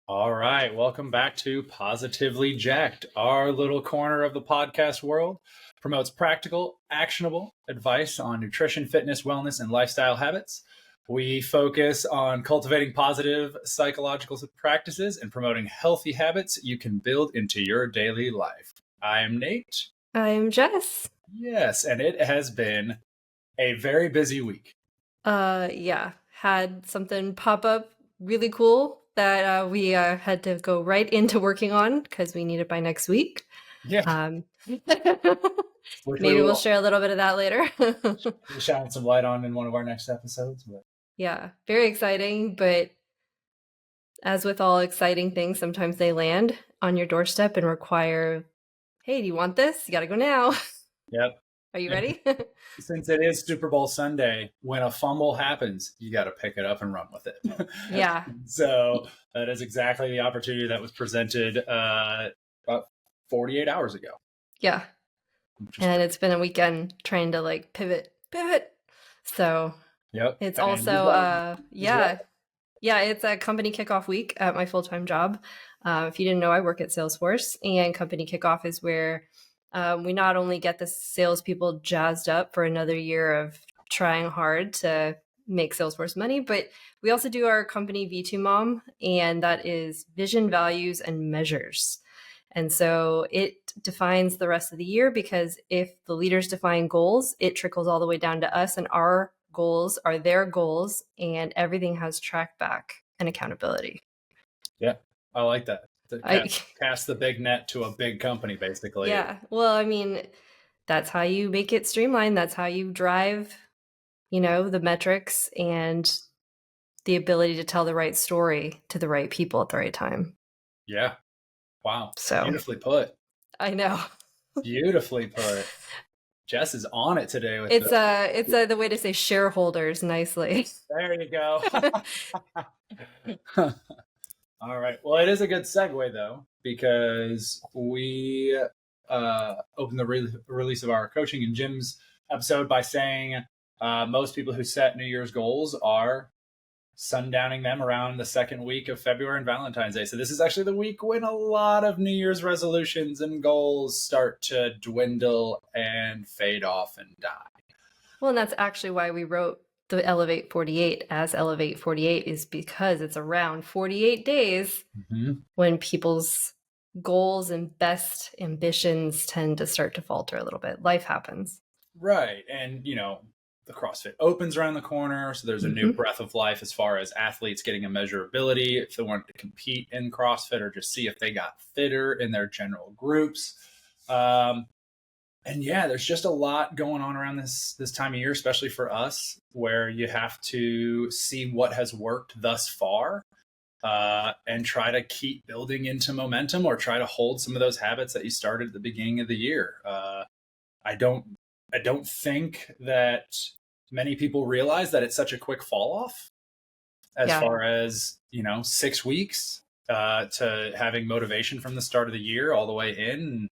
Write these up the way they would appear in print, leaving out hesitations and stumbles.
All right, welcome back to Positively Jacked. Our little corner of the podcast world promotes practical, actionable advice on nutrition, fitness, wellness, and lifestyle habits. We focus on cultivating positive psychological practices and promoting healthy habits you can build into your daily life. I am Nate. I am Jess. Yes, and it has been a very busy week. Had something pop up really cool that we had to go right into working on because we need it by next week. Yeah. Maybe we'll share a little bit of that later. We'll shine some light on in one of our next episodes. But yeah, very exciting. But as with all exciting things, sometimes they land on your doorstep and require, hey, do you want this? You got to go now. Yep. Are you ready? Since it is Super Bowl Sunday, when a fumble happens, you got to pick it up and run with it. Yeah. So that is exactly the opportunity that was presented about 48 hours ago. Yeah. And it's been a weekend trying to pivot. So yep. It's also, it's a company kickoff week at my full-time job. If you didn't know, I work at Salesforce, and company kickoff is where we not only get the salespeople jazzed up for another year of trying hard to make Salesforce money, but we also do our company V2 Mom, and that is vision, values, and measures. And so it defines the rest of the year, because if the leaders define goals, it trickles all the way down to us, and our goals are their goals, and everything has track back and accountability. Yeah, I like that. Cast the big net to a big company, basically. Yeah. Well, I mean, that's how you make it streamlined. That's how you drive, the metrics and the ability to tell the right story to the right people at the right time. Yeah. Wow. So beautifully put. I know. Beautifully put. Jess is on it today. With it's the way to say shareholders nicely. There you go. All right. Well, it is a good segue, though, because we opened the release of our coaching and gyms episode by saying most people who set New Year's goals are sundowning them around the second week of February and Valentine's Day. So this is actually the week when a lot of New Year's resolutions and goals start to dwindle and fade off and die. Well, and that's actually why we wrote the Elevate 48 as Elevate 48, is because it's around 48 days when people's goals and best ambitions tend to start to falter a little bit. Life happens. Right. And, the CrossFit Open's around the corner. So there's a new breath of life as far as athletes getting a measurability if they want to compete in CrossFit, or just see if they got fitter in their general groups. And yeah, there's just a lot going on around this time of year, especially for us, where you have to see what has worked thus far and try to keep building into momentum, or try to hold some of those habits that you started at the beginning of the year. I don't think that many people realize that it's such a quick fall off as far as, 6 weeks to having motivation from the start of the year all the way in.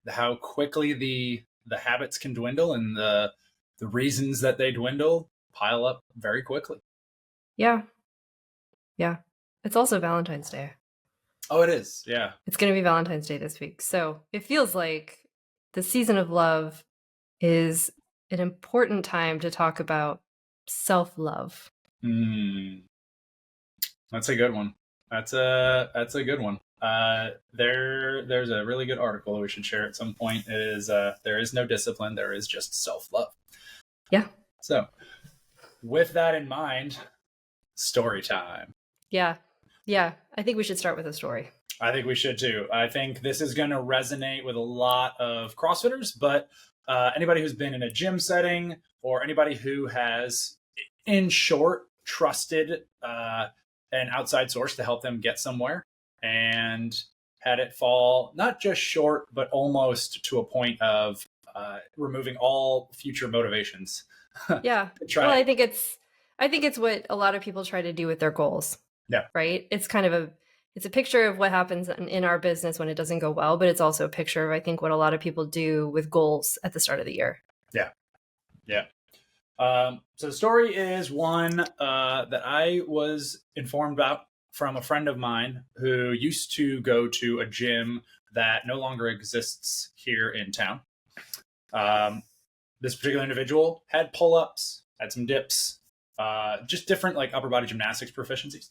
How quickly the habits can dwindle, and the reasons that they dwindle pile up very quickly. Yeah. It's also Valentine's Day. Oh, it is. Yeah. It's going to be Valentine's Day this week. So it feels like the season of love is an important time to talk about self-love. That's a good one. That's a good one. There's a really good article that we should share at some point. It is there is no discipline, there is just self-love. Yeah. So with that in mind, story time. Yeah. I think we should start with a story. I think we should too. I think this is going to resonate with a lot of CrossFitters, but anybody who's been in a gym setting, or anybody who has, in short, trusted an outside source to help them get somewhere, and had it fall not just short, but almost to a point of removing all future motivations. Yeah. Well, I think it's what a lot of people try to do with their goals. Yeah. Right. It's kind of it's a picture of what happens in our business when it doesn't go well, but it's also a picture of, I think, what a lot of people do with goals at the start of the year. Yeah. So the story is one that I was informed about from a friend of mine who used to go to a gym that no longer exists here in town. This particular individual had pull-ups, had some dips, just different like upper body gymnastics proficiencies.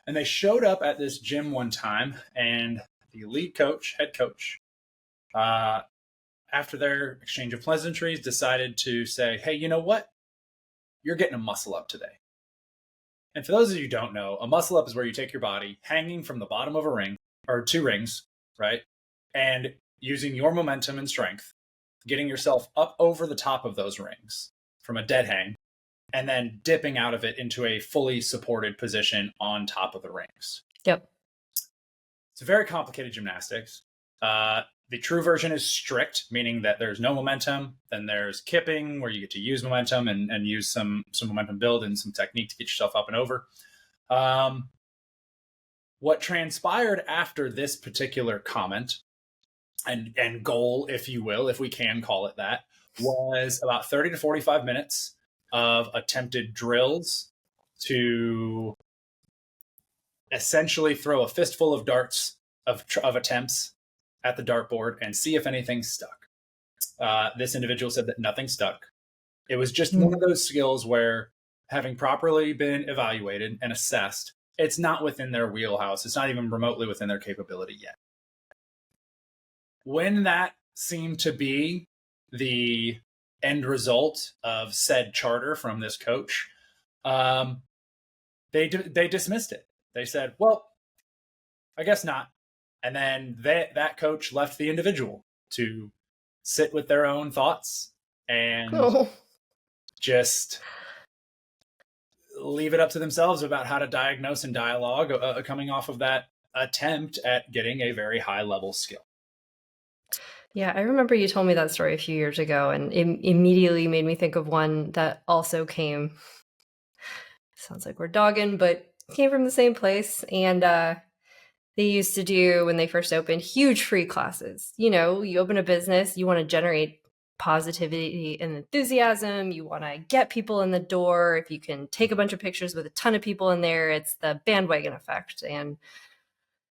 And they showed up at this gym one time, and the lead coach, head coach, after their exchange of pleasantries, decided to say, hey, you know what? You're getting a muscle up today. And for those of you who don't know, a muscle up is where you take your body hanging from the bottom of a ring or two rings, right? And using your momentum and strength, getting yourself up over the top of those rings from a dead hang, and then dipping out of it into a fully supported position on top of the rings. Yep. It's a very complicated gymnastics. The true version is strict, meaning that there's no momentum. Then there's kipping, where you get to use momentum and use some momentum build and some technique to get yourself up and over. What transpired after this particular comment and goal, if you will, if we can call it that, was about 30 to 45 minutes of attempted drills to essentially throw a fistful of darts of attempts at the dartboard and see if anything stuck. This individual said that nothing stuck. It was just one of those skills where, having properly been evaluated and assessed, it's not within their wheelhouse. It's not even remotely within their capability yet. When that seemed to be the end result of said charter from this coach, they dismissed it. They said, well, I guess not. And then that coach left the individual to sit with their own thoughts and just leave it up to themselves about how to diagnose and dialogue coming off of that attempt at getting a very high level skill. Yeah, I remember you told me that story a few years ago, and it immediately made me think of one that also came, sounds like we're dogging, but came from the same place. And they used to do, when they first opened, huge free classes. You know, you open a business, you want to generate positivity and enthusiasm. You want to get people in the door. If you can take a bunch of pictures with a ton of people in there, it's the bandwagon effect. And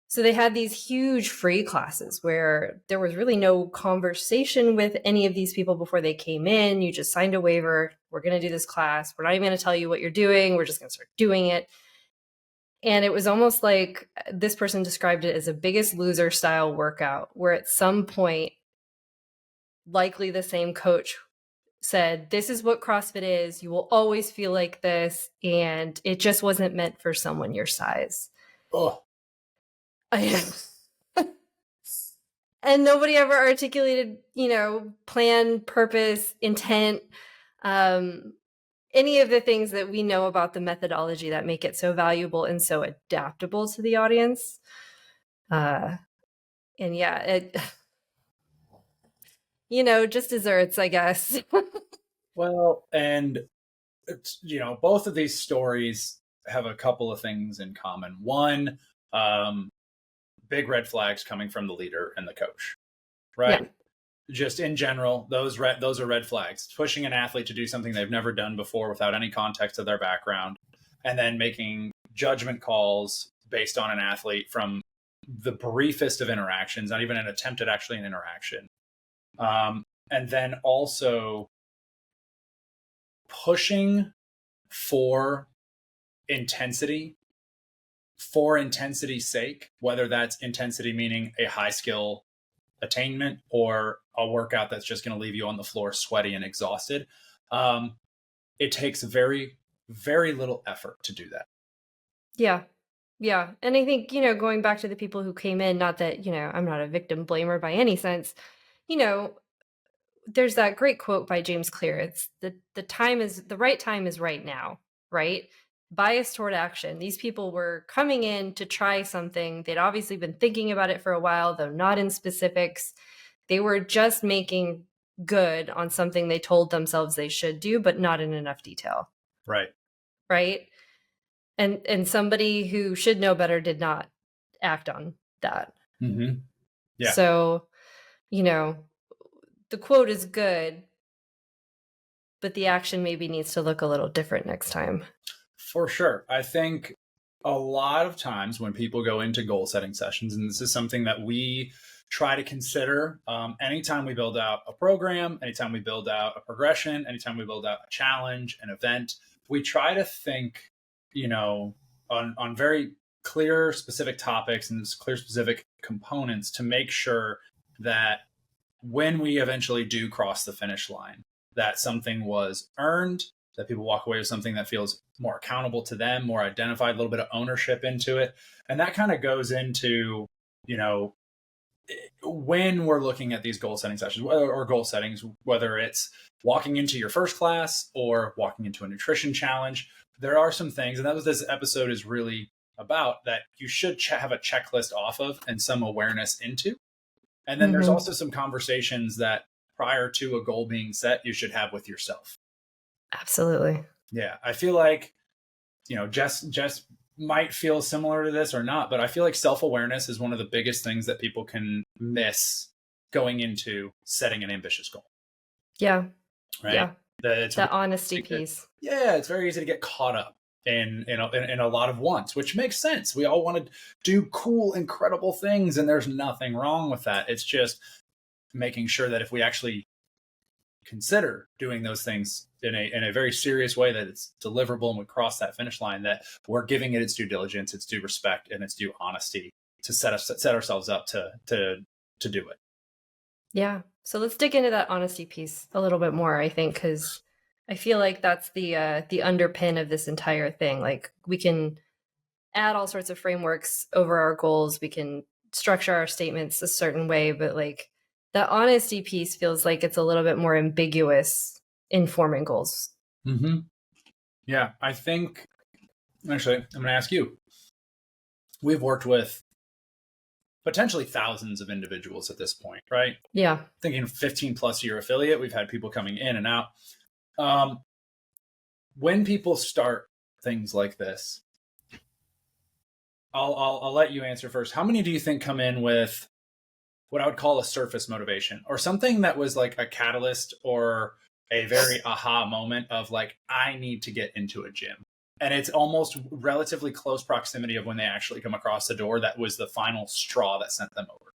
so they had these huge free classes where there was really no conversation with any of these people before they came in. You just signed a waiver. We're going to do this class. We're not even going to tell you what you're doing. We're just going to start doing it. And it was almost like this person described it as a Biggest Loser style workout, where at some point, likely the same coach said, this is what CrossFit is. You will always feel like this. And it just wasn't meant for someone your size. Oh. And nobody ever articulated, plan, purpose, intent, any of the things that we know about the methodology that make it so valuable and so adaptable to the audience. And yeah, just desserts, I guess. Well, and it's, both of these stories have a couple of things in common. One, big red flags coming from the leader and the coach, right? Yeah. Just in general, those are red flags. Pushing an athlete to do something they've never done before without any context of their background, and then making judgment calls based on an athlete from the briefest of interactions, not even an attempt at actually an interaction. And then also pushing for intensity for intensity's sake, whether that's intensity meaning a high skill attainment or a workout that's just going to leave you on the floor sweaty and exhausted. It takes very, very little effort to do that. Yeah. Yeah. And I think, going back to the people who came in, not that, I'm not a victim blamer by any sense, there's that great quote by James Clear. It's the right time is right now, right? Bias toward action. These people were coming in to try something. They'd obviously been thinking about it for a while, though not in specifics. They were just making good on something they told themselves they should do, but not in enough detail. Right. Right. And somebody who should know better did not act on that. Mm-hmm. Yeah. So, the quote is good, but the action maybe needs to look a little different next time. For sure. I think a lot of times when people go into goal setting sessions, and this is something that we try to consider anytime we build out a program, anytime we build out a progression, anytime we build out a challenge, an event, we try to think, on very clear, specific topics and clear, specific components to make sure that when we eventually do cross the finish line, that something was earned, that people walk away with something that feels more accountable to them, more identified, a little bit of ownership into it. And that kind of goes into, when we're looking at these goal setting sessions or goal settings, whether it's walking into your first class or walking into a nutrition challenge, there are some things, and that was this episode is really about, that you should have a checklist off of and some awareness into. And then there's also some conversations that prior to a goal being set, you should have with yourself. Absolutely. Yeah. I feel like, Jess might feel similar to this or not, but I feel like self-awareness is one of the biggest things that people can miss going into setting an ambitious goal. Yeah. Right. Yeah. The honesty piece. Yeah. It's very easy to get caught up in a lot of wants, which makes sense. We all want to do cool, incredible things, and there's nothing wrong with that. It's just making sure that if we actually consider doing those things in a very serious way, that it's deliverable and we cross that finish line, that we're giving it its due diligence, its due respect, and its due honesty to set ourselves up to do it. Yeah. So let's dig into that honesty piece a little bit more, I think, because I feel like that's the underpin of this entire thing. Like, we can add all sorts of frameworks over our goals. We can structure our statements a certain way, but like, the honesty piece feels like it's a little bit more ambiguous in forming goals. Mm-hmm. Yeah, I think, actually, I'm going to ask you. We've worked with potentially thousands of individuals at this point, right? Yeah. Thinking 15 plus year affiliate, we've had people coming in and out. When people start things like this, I'll let you answer first. How many do you think come in with what I would call a surface motivation, or something that was like a catalyst or a very aha moment of like, I need to get into a gym? And it's almost relatively close proximity of when they actually come across the door. That was the final straw that sent them over.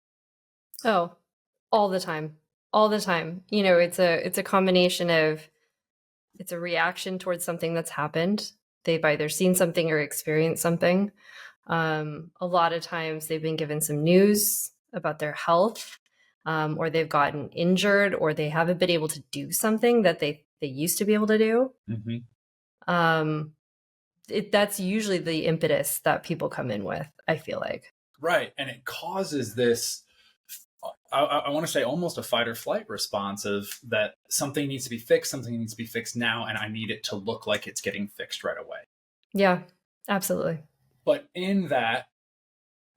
Oh, all the time. All the time. It's a combination of, it's a reaction towards something that's happened. They've either seen something or experienced something. A lot of times they've been given some news about their health, or they've gotten injured, or they haven't been able to do something that they used to be able to do. Mm-hmm. That's usually the impetus that people come in with, I feel like. Right. And it causes this, I want to say, almost a fight or flight response of that something needs to be fixed, something needs to be fixed now, and I need it to look like it's getting fixed right away. Yeah, absolutely. But in that,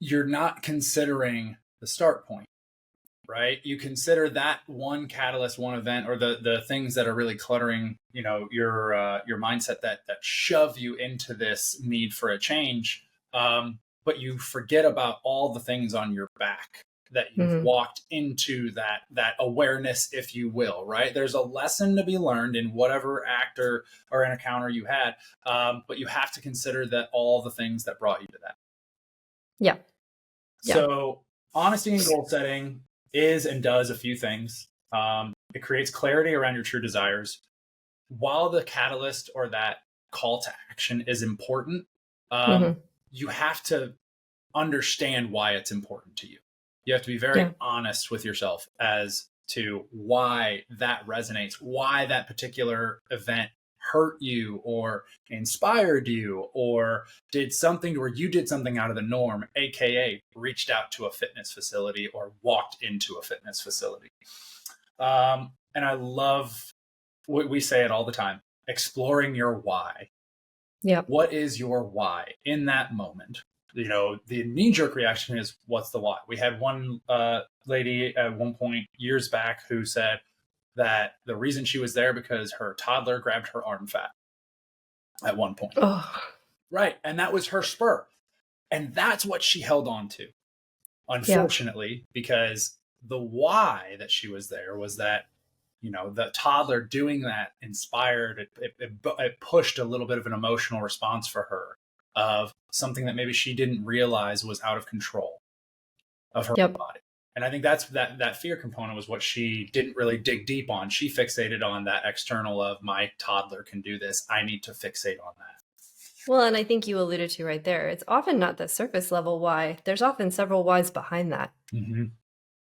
you're not considering the start point, right? You consider that one catalyst, one event, or the things that are really cluttering, your mindset that shove you into this need for a change. But you forget about all the things on your back that you've walked into that awareness, if you will, right? There's a lesson to be learned in whatever act or an encounter you had. But you have to consider that all the things that brought you to that. Yeah. So honesty and goal setting is and does a few things. It creates clarity around your true desires. While the catalyst or that call to action is important, you have to understand why it's important to you. You have to be very honest with yourself as to why that resonates, why that particular event hurt you or inspired you, or did something where you did something out of the norm, aka reached out to a fitness facility or walked into a fitness facility. And I love what we say it all the time, exploring your why. Yeah. What is your why in that moment? The knee-jerk reaction is, what's the why? We had one lady at one point years back who said that the reason she was there because her toddler grabbed her arm fat at one point. Oh. Right. And that was her spur. And that's what she held on to, unfortunately, because the why that she was there was that, the toddler doing that inspired, it pushed a little bit of an emotional response for her. of something that maybe she didn't realize was out of control of her Yep. body. And I think that's that fear component was what she didn't really dig deep on. She fixated on that external of my toddler can do this. I need to fixate on that. Well, and I think you alluded to right there, it's often not the surface level why. There's often several whys behind that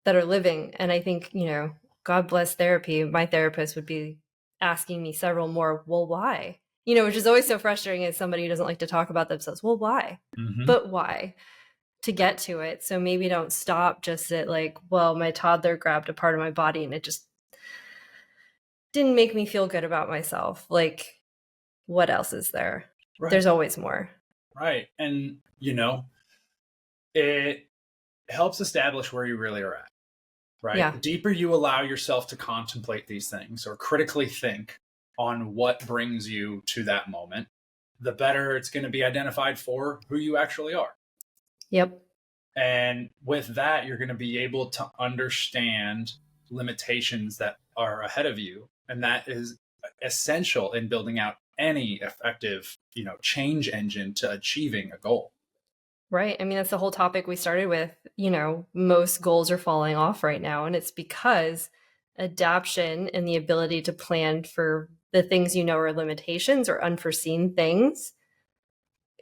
that are living. And I think, God bless therapy. My therapist would be asking me several more, well, why? Which is always so frustrating as somebody who doesn't like to talk about themselves. Well, why? But why? To get to it. So maybe don't stop just at like, well, my toddler grabbed a part of my body and it just didn't make me feel good about myself. Like, what else is there? Right. There's always more. Right. And, it helps establish where you really are at. Right. Yeah. The deeper you allow yourself to contemplate these things or critically think on what brings you to that moment, the better it's going to be identified for who you actually are. Yep. And with that, you're going to be able to understand limitations that are ahead of you. And that is essential in building out any effective, change engine to achieving a goal. Right. I mean, that's the whole topic we started with. Most goals are falling off right now. And it's because adaptation and the ability to plan for the things are limitations or unforeseen things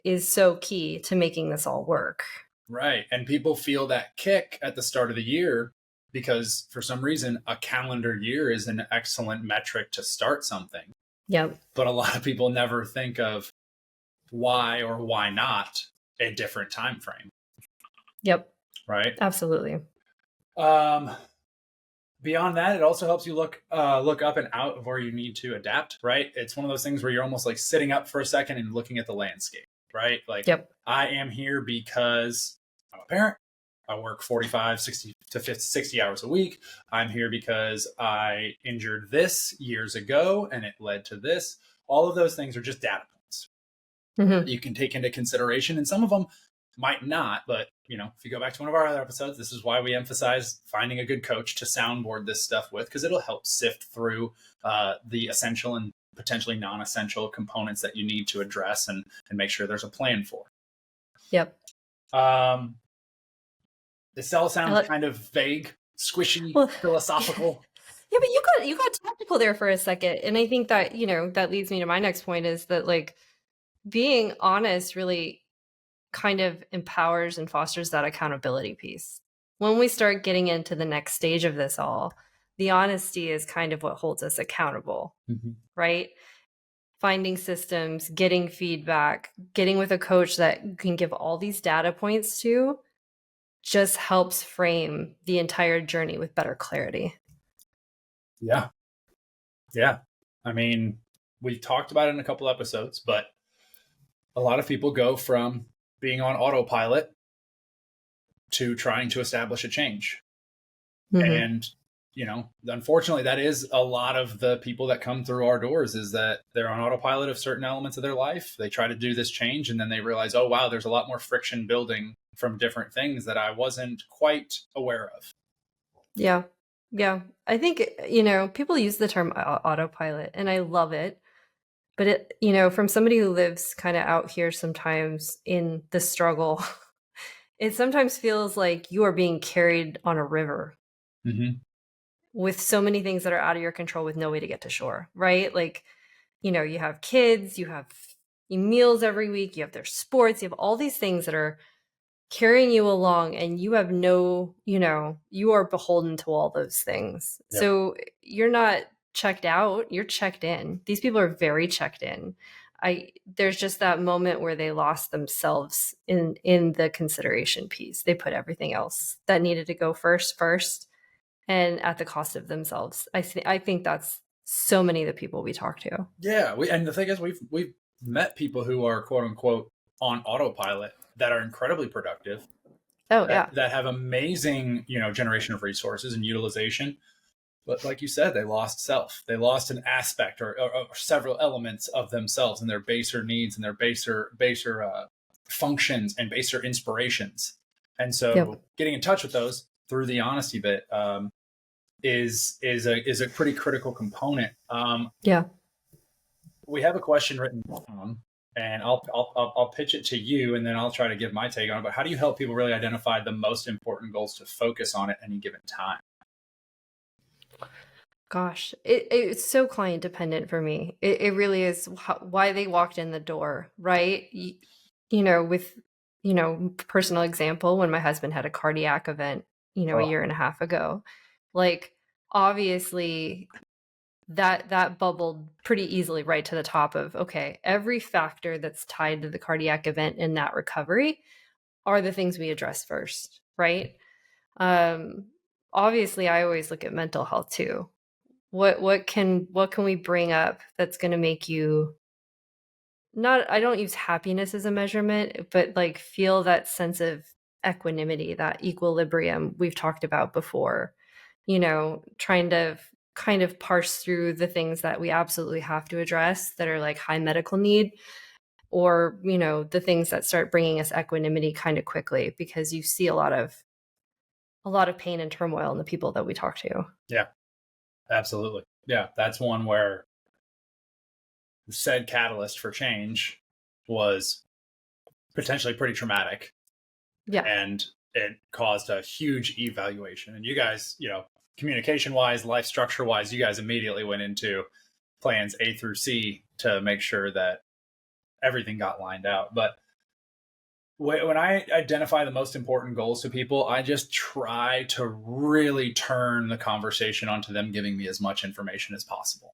is so key to making this all work. Right. And people feel that kick at the start of the year because for some reason, a calendar year is an excellent metric to start something. Yep. But a lot of people never think of why or why not a different time frame. Yep. Right. Absolutely. Beyond that, it also helps you look up and out of where you need to adapt. Right. It's one of those things where you're almost like sitting up for a second and looking at the landscape. Right. Like, I am here because I'm a parent. I work 45, 60 to 50, 60 hours a week. I'm here because I injured this years ago and it led to this. All of those things are just data points you can take into consideration. And some of them might not, but if you go back to one of our other episodes, this is why we emphasize finding a good coach to soundboard this stuff with, because it'll help sift through the essential and potentially non-essential components that you need to address and make sure there's a plan for. Yep. This all sounds kind of vague, squishy, philosophical. Yeah, but you got technical there for a second. And I think that, that leads me to my next point is that like being honest really kind of empowers and fosters that accountability piece. When we start getting into the next stage of this all, the honesty is kind of what holds us accountable, right? Finding systems, getting feedback, getting with a coach that can give all these data points to just helps frame the entire journey with better clarity. Yeah. Yeah. I mean, we talked about it in a couple episodes, but a lot of people go from being on autopilot to trying to establish a change. And, unfortunately, that is a lot of the people that come through our doors is that they're on autopilot of certain elements of their life. They try to do this change and then they realize, oh, wow, there's a lot more friction building from different things that I wasn't quite aware of. Yeah. Yeah. I think, people use the term autopilot and I love it. But it, from somebody who lives kind of out here sometimes in the struggle, it sometimes feels like you are being carried on a river with so many things that are out of your control with no way to get to shore, right? Like, you have kids, you have meals every week, you have their sports, you have all these things that are carrying you along and you have you are beholden to all those things. Yep. So you're not checked out, you're checked in. These people are very checked in. There's just that moment where they lost themselves in the consideration piece. They put everything else that needed to go first and at the cost of themselves. I think that's so many of the people we talk to. Yeah, and the thing is we've met people who are quote unquote on autopilot that are incredibly productive. That have amazing, generation of resources and utilization. But like you said, they lost self. They lost an aspect or several elements of themselves and their baser needs and their baser functions and baser inspirations. And so getting in touch with those through the honesty bit is a pretty critical component. We have a question written down and I'll pitch it to you, and then I'll try to give my take on it. But how do you help people really identify the most important goals to focus on at any given time? Gosh, it's so client dependent for me. It really is why they walked in the door, right? With, personal example, when my husband had a cardiac event, a Oh, year and a half ago, like obviously that bubbled pretty easily right to the top of, okay, every factor that's tied to the cardiac event in that recovery are the things we address first, right? Um, Obviously I always look at mental health too. What can we bring up that's going to make you not, I don't use happiness as a measurement, but like feel that sense of equanimity, that equilibrium we've talked about before, trying to kind of parse through the things that we absolutely have to address that are like high medical need, or, the things that start bringing us equanimity kind of quickly, because you see a lot of pain and turmoil in the people that we talk to. yeah, absolutely. Yeah, that's one where the said catalyst for change was potentially pretty traumatic, Yeah. and it caused a huge evaluation. And you guys, communication wise, life structure wise, you guys immediately went into plans A through C to make sure that everything got lined out. But when I identify the most important goals to people, I just try to really turn the conversation onto them giving me as much information as possible.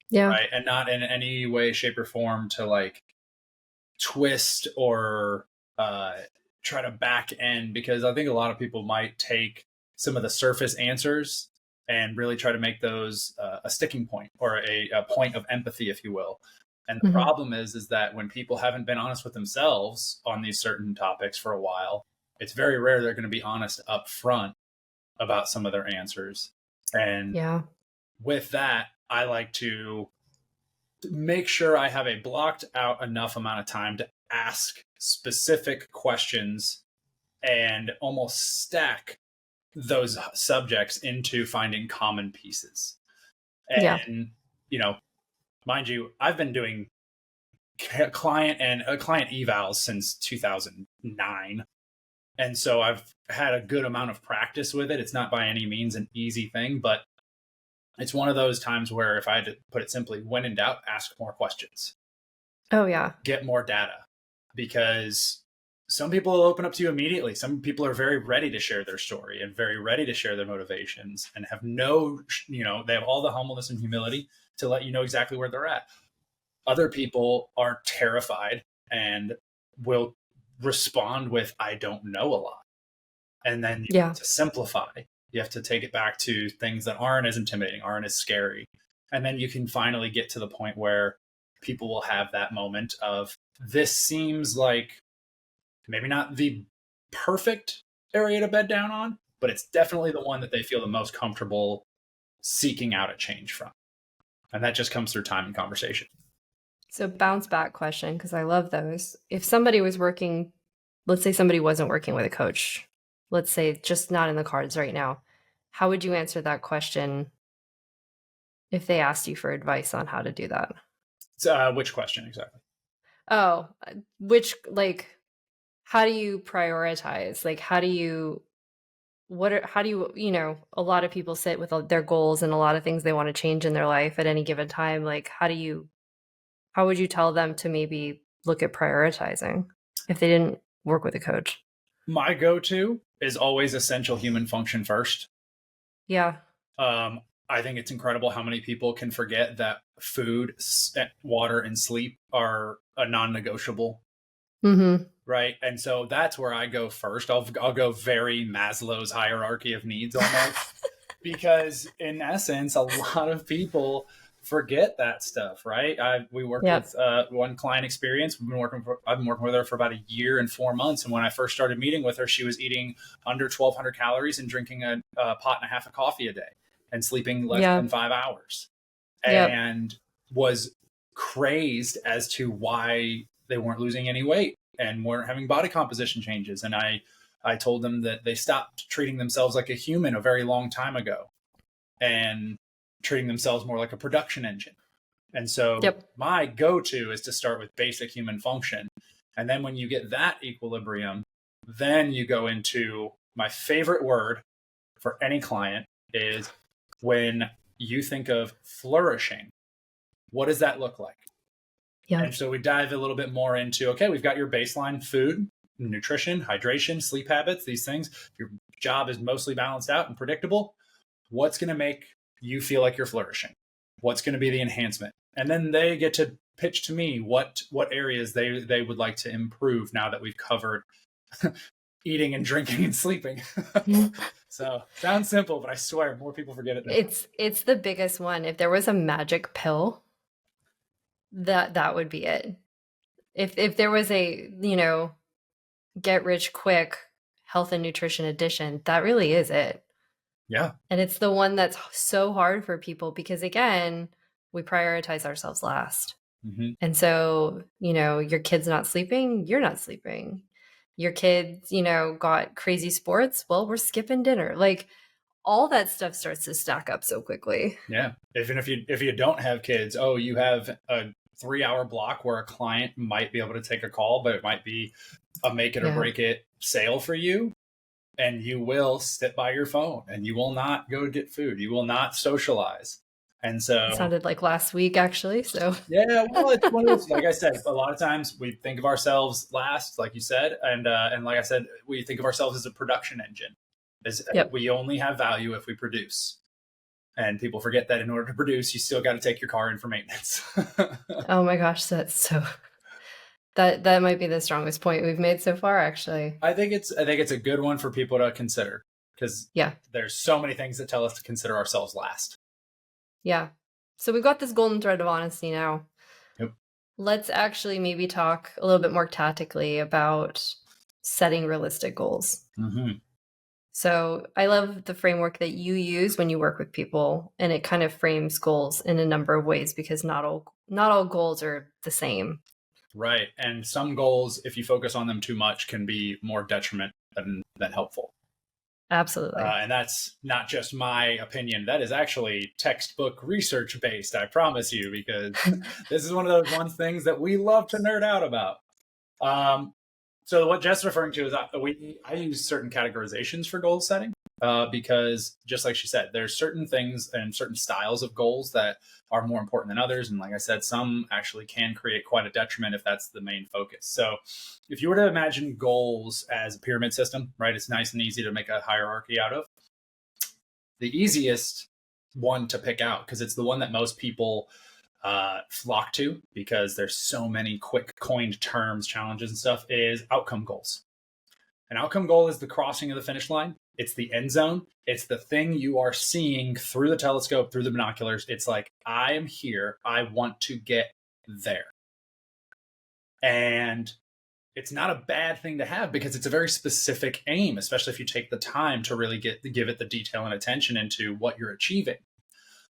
Yeah. Right. And not in any way, shape, or form to like twist or try to back end, because I think a lot of people might take some of the surface answers and really try to make those a sticking point or a point of empathy, if you will. And the Hmm. problem is that when people haven't been honest with themselves on these certain topics for a while, it's very rare they're going to be honest up front about some of their answers. And Yeah. with that, I like to make sure I have a blocked out enough amount of time to ask specific questions and almost stack those subjects into finding common pieces. Yeah. And, you know, mind you, I've been doing client evals since 2009. And so I've had a good amount of practice with it. It's not by any means an easy thing, but it's one of those times where, if I had to put it simply, when in doubt, ask more questions, Oh yeah. get more data, because some people will open up to you immediately. Some people are very ready to share their story and very ready to share their motivations and have they have all the humbleness and humility to let you know exactly where they're at. Other people are terrified and will respond with, I don't know a lot. And then you Yeah. have to simplify. You have to take it back to things that aren't as intimidating, aren't as scary. And then you can finally get to the point where people will have that moment of, this seems like maybe not the perfect area to bed down on, but it's definitely the one that they feel the most comfortable seeking out a change from. And that just comes through time and conversation. So bounce back question, because I love those. If somebody was working, let's say somebody wasn't working with a coach, let's say just not in the cards right now, how would you answer that question if they asked you for advice on how to do that? So, which question exactly? Oh, which, like, how do you prioritize? Like, how do you, a lot of people sit with their goals and a lot of things they want to change in their life at any given time. Like, how would you tell them to maybe look at prioritizing if they didn't work with a coach? My go-to is always essential human function first. Yeah. I think it's incredible how many people can forget that food, water, and sleep are a non-negotiable, Mm-hmm. right? And so that's where I go first. I'll go very Maslow's hierarchy of needs almost, because in essence, a lot of people forget that stuff, right? We worked Yeah. with one client experience. I've been working with her for about a year and 4 months. And when I first started meeting with her, she was eating under 1,200 calories and drinking a pot and a half of coffee a day and sleeping less Yeah. than 5 hours, Yep. and was crazed as to why they weren't losing any weight and weren't having body composition changes. And I told them that they stopped treating themselves like a human a very long time ago and treating themselves more like a production engine. And so Yep. my go-to is to start with basic human function. And then when you get that equilibrium, then you go into my favorite word for any client is when you think of flourishing. What does that look like? Yeah. And so we dive a little bit more into, okay, we've got your baseline food, nutrition, hydration, sleep habits, these things. Your job is mostly balanced out and predictable. What's going to make you feel like you're flourishing? What's going to be the enhancement? And then they get to pitch to me what areas they would like to improve now that we've covered eating and drinking and sleeping. So sounds simple, but I swear more people forget it. It's the biggest one. If there was a magic pill, that would be it. If there was a, get rich quick health and nutrition edition, that really is it. Yeah. And it's the one that's so hard for people because, again, we prioritize ourselves last. Mm-hmm. And so, your kid's not sleeping, you're not sleeping. Your kids, got crazy sports. Well, we're skipping dinner. Like all that stuff starts to stack up so quickly. Yeah. Even if you don't have kids, you have a 3-hour block where a client might be able to take a call, but it might be a make it or break it sale for you. And you will sit by your phone and you will not go get food. You will not socialize. And so it sounded like last week, actually. So yeah, well, it's one of those, like I said, a lot of times we think of ourselves last, like you said, and like I said, we think of ourselves as a production engine. We only have value if we produce. And people forget that in order to produce, you still got to take your car in for maintenance. Oh my gosh, that's so. That might be the strongest point we've made so far, actually. I think it's a good one for people to consider because there's so many things that tell us to consider ourselves last. Yeah. So we've got this golden thread of honesty now. Yep. Let's actually maybe talk a little bit more tactically about setting realistic goals. Mm-hmm. So I love the framework that you use when you work with people, and it kind of frames goals in a number of ways because not all goals are the same. Right. And some goals, if you focus on them too much, can be more detriment than helpful. Absolutely. And that's not just my opinion. That is actually textbook research based, I promise you, because this is one of those things that we love to nerd out about. So what Jess is referring to is I use certain categorizations for goal setting because just like she said, there's certain things and certain styles of goals that are more important than others. And like I said, some actually can create quite a detriment if that's the main focus. So if you were to imagine goals as a pyramid system, right, it's nice and easy to make a hierarchy out of. The easiest one to pick out, because it's the one that most people flock to because there's so many quick coined terms, challenges and stuff, is outcome goals. An outcome goal is the crossing of the finish line. It's the end zone. It's the thing you are seeing through the telescope, through the binoculars. It's like, I am here. I want to get there. And it's not a bad thing to have because it's a very specific aim, especially if you take the time to really give it the detail and attention into what you're achieving.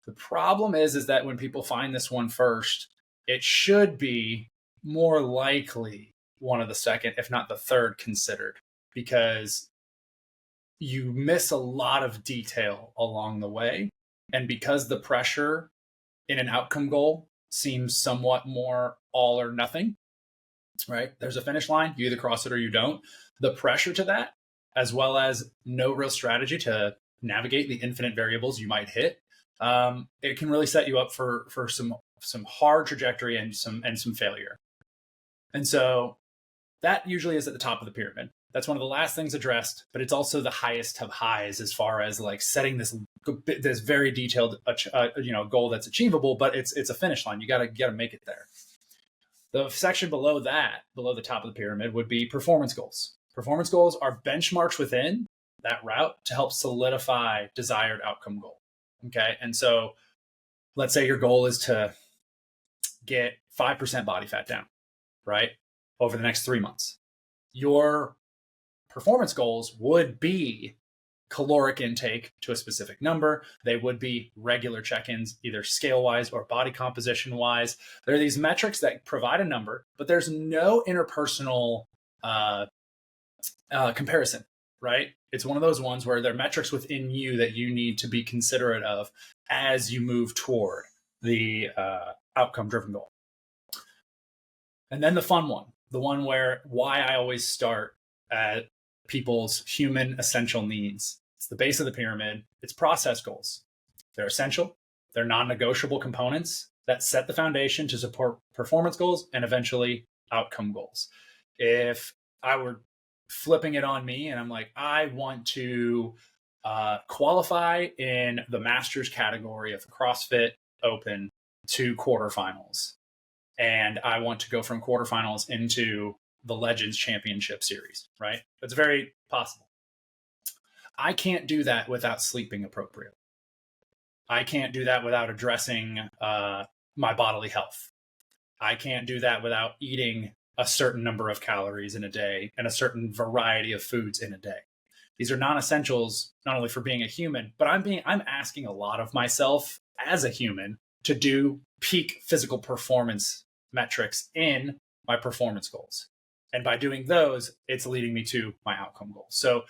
The problem is that when people find this one first, it should be more likely one of the second, if not the third, considered, because you miss a lot of detail along the way. And because the pressure in an outcome goal seems somewhat more all or nothing, right? There's a finish line, you either cross it or you don't. The pressure to that, as well as no real strategy to navigate the infinite variables you might hit, it can really set you up for some hard trajectory and some failure. And so that usually is at the top of the pyramid. That's one of the last things addressed, but it's also the highest of highs as far as like setting this very detailed goal that's achievable, but it's a finish line. You gotta make it there. The section below that, below the top of the pyramid, would be performance goals. Performance goals are benchmarks within that route to help solidify desired outcome goal. Okay. And so let's say your goal is to get 5% body fat down, right? Over the next 3 months. Your performance goals would be caloric intake to a specific number. They would be regular check-ins, either scale-wise or body composition-wise. There are these metrics that provide a number, but there's no interpersonal comparison, right? It's one of those ones where there are metrics within you that you need to be considerate of as you move toward the outcome driven goal. And then the fun one, the one where why I always start at people's human essential needs. It's the base of the pyramid. It's process goals. They're essential. They're non-negotiable components that set the foundation to support performance goals and eventually outcome goals. If I were flipping it on me and I'm like, I want to qualify in the Masters category of the CrossFit Open to quarterfinals, and I want to go from quarterfinals into the Legends Championship Series, right? That's very possible. I can't do that without sleeping appropriately. I can't do that without addressing my bodily health. I can't do that without eating a certain number of calories in a day and a certain variety of foods in a day. These are non-essentials, not only for being a human, but I'm asking a lot of myself as a human to do peak physical performance metrics in my performance goals. And by doing those, it's leading me to my outcome goals. So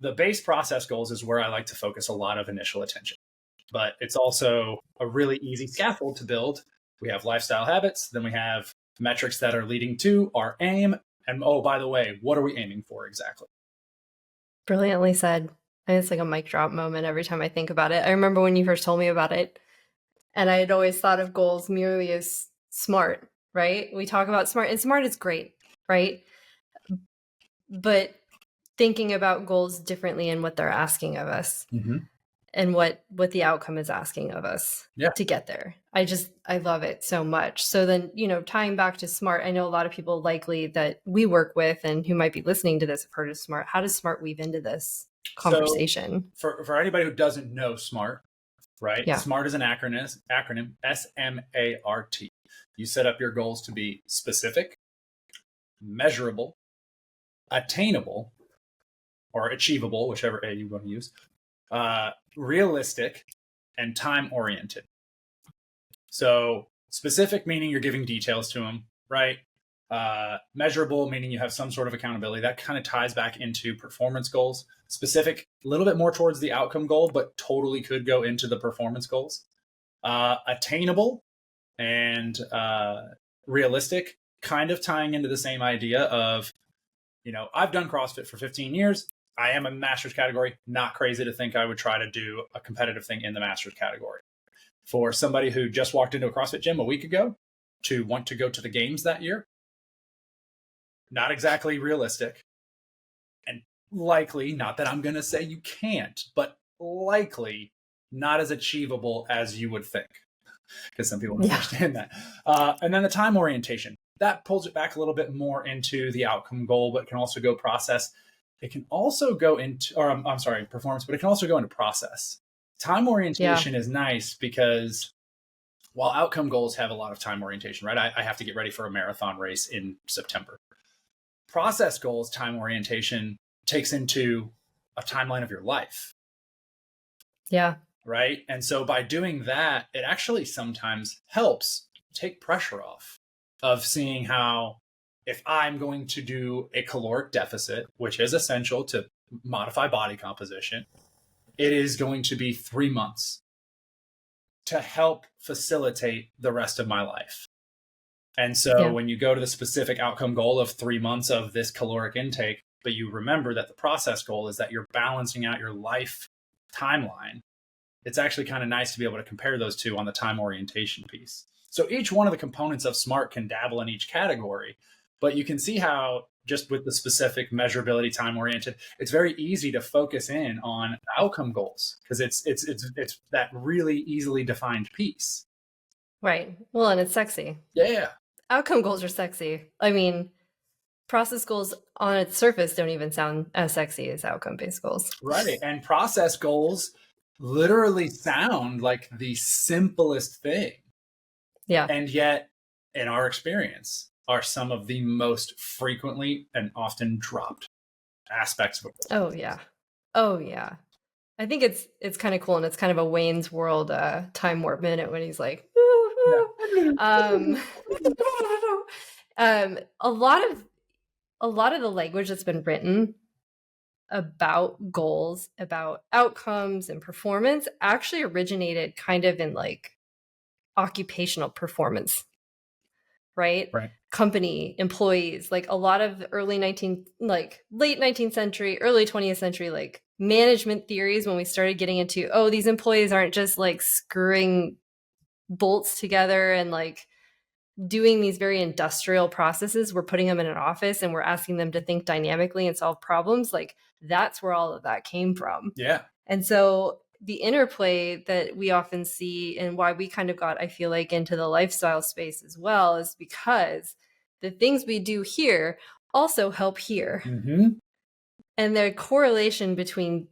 the base process goals is where I like to focus a lot of initial attention. But it's also a really easy scaffold to build. We have lifestyle habits, then we have metrics that are leading to our aim. And oh, by the way, what are we aiming for exactly? Brilliantly said. And it's like a mic drop moment every time I think about it. I remember when you first told me about it, and I had always thought of goals merely as SMART, right? We talk about SMART, and SMART is great, right? But thinking about goals differently and what they're asking of us, and what the outcome is asking of us to get there. I love it so much. So then, tying back to SMART, I know a lot of people likely that we work with and who might be listening to this have heard of SMART. How does SMART weave into this conversation? So for anybody who doesn't know SMART, right? Yeah. SMART is an acronym, SMART. You set up your goals to be specific, measurable, attainable, or achievable, whichever A you want to use, realistic, and time-oriented. So specific meaning you're giving details to them, right? Measurable meaning you have some sort of accountability. That kind of ties back into performance goals. Specific, a little bit more towards the outcome goal, but totally could go into the performance goals. Attainable and realistic, kind of tying into the same idea of, I've done CrossFit for 15 years. I am a Masters category. Not crazy to think I would try to do a competitive thing in the Masters category. For somebody who just walked into a CrossFit gym a week ago to want to go to the games that year, not exactly realistic. And likely, not that I'm going to say you can't, but likely not as achievable as you would think. Because some people don't understand that. And then the time orientation. That pulls it back a little bit more into the outcome goal, but can also go process. It can also go into, performance, but it can also go into process. Time orientation is nice because while outcome goals have a lot of time orientation, right? I have to get ready for a marathon race in September. Process goals, time orientation takes into a timeline of your life. Yeah. Right. And so by doing that, it actually sometimes helps take pressure off of seeing how, if I'm going to do a caloric deficit, which is essential to modify body composition, it is going to be 3 months to help facilitate the rest of my life. And so when you go to the specific outcome goal of 3 months of this caloric intake, but you remember that the process goal is that you're balancing out your life timeline, it's actually kind of nice to be able to compare those two on the time orientation piece. So each one of the components of SMART can dabble in each category, but you can see how just with the specific measurability, time oriented, it's very easy to focus in on outcome goals because it's that really easily defined piece. Right. Well, and it's sexy. Yeah. Outcome goals are sexy. I mean, process goals on its surface don't even sound as sexy as outcome-based goals. Right. And process goals literally sound like the simplest thing. Yeah. And yet, in our experience, are some of the most frequently and often dropped aspects of it. Oh, yeah. Oh, yeah. I think it's kind of cool, and it's kind of a Wayne's World time warp minute when he's like, a lot of the language that's been written about goals, about outcomes and performance actually originated kind of in like occupational performance, right? Right. Company, employees, like a lot of late 19th century, early 20th century, like management theories, when we started getting into, oh, these employees aren't just like screwing bolts together and like doing these very industrial processes. We're putting them in an office and we're asking them to think dynamically and solve problems. Like that's where all of that came from. Yeah. And so the interplay that we often see, and why we kind of got, I feel like, into the lifestyle space as well, is because the things we do here also help here. Mm-hmm. And the correlation between,